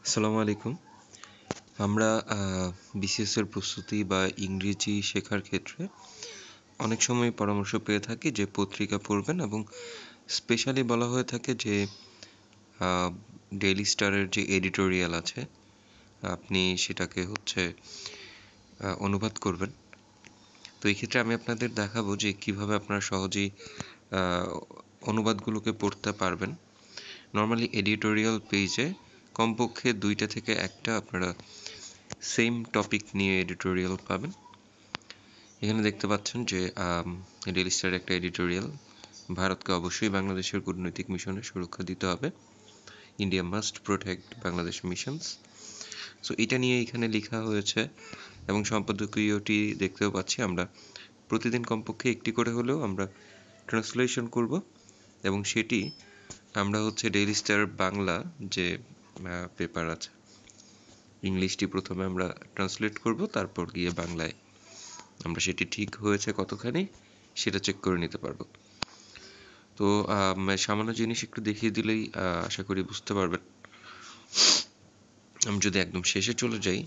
আসসালামু আলাইকুম। আমরা বিসিএস এর প্রস্তুতি বা ইংরেজি শেখার ক্ষেত্রে অনেক সময় পরামর্শ পেয়ে থাকি যে পত্রিকা পড়বেন, এবং স্পেশালি বলা হয়ে থাকে যে ডেইলি স্টারের যে এডিটোরিয়াল আছে আপনি সেটাকে অনুবাদ করবেন। তো এই ক্ষেত্রে আমি আপনাদের দেখাবো যে কিভাবে আপনারা সহজেই আহ, অনুবাদগুলোকে পড়তে পারবেন। নর্মালি এডিটোরিয়াল পেজে কমপক্ষে 2টা থেকে 1টা আপনারা সেম টপিক নিয়ে এডিটোরিয়াল পাবেন। এখানে দেখতে পাচ্ছেন যে ডেইলি স্টারের একটা এডিটোরিয়াল, ভারতকে অবশ্যই বাংলাদেশের কূটনৈতিক মিশনের সুরক্ষা দিতে হবে, India must protect Bangladesh missions. So এটা নিয়ে এখানে লেখা হয়েছে, এবং সম্পাদকীয়টি দেখতেও পাচ্ছি আমরা। প্রতিদিন কমপক্ষে একটি করে হলেও আমরা ট্রান্সলেশন করব, এবং সেটি আমরা ডেইলি স্টার বাংলা যে পেপার আছে, ইংলিশটি প্রথমে আমরা ট্রান্সলেট করব, তারপর গিয়ে বাংলায় আমরা সেটি ঠিক হয়েছে কতখানি সেটা চেক করে নিতে পারবো। তো সামান্য জিনিস একটু দেখিয়ে দিলেই আশা করি বুঝতে পারবেন। আমি যদি একদম শেষে চলে যাই,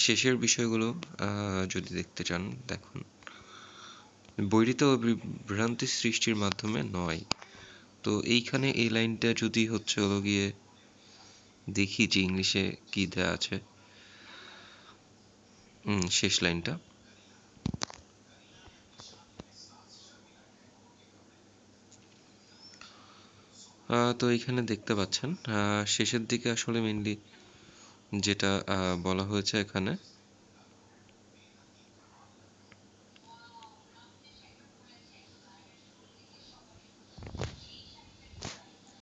শেষের বিষয়গুলো যদি দেখতে চান, দেখুন, বৈরিতা ও বিভ্রান্তি সৃষ্টির মাধ্যমে নয়। তো এইখানে এই লাইনটা যদি হলো গিয়ে দেখি যে ইংলিশে কি দেয়া আছে, শেষ লাইনটা, তো এইখানে দেখতে পাচ্ছেন শেষের দিকে আসলে মেইনলি যেটা বলা হয়েছে এখানে,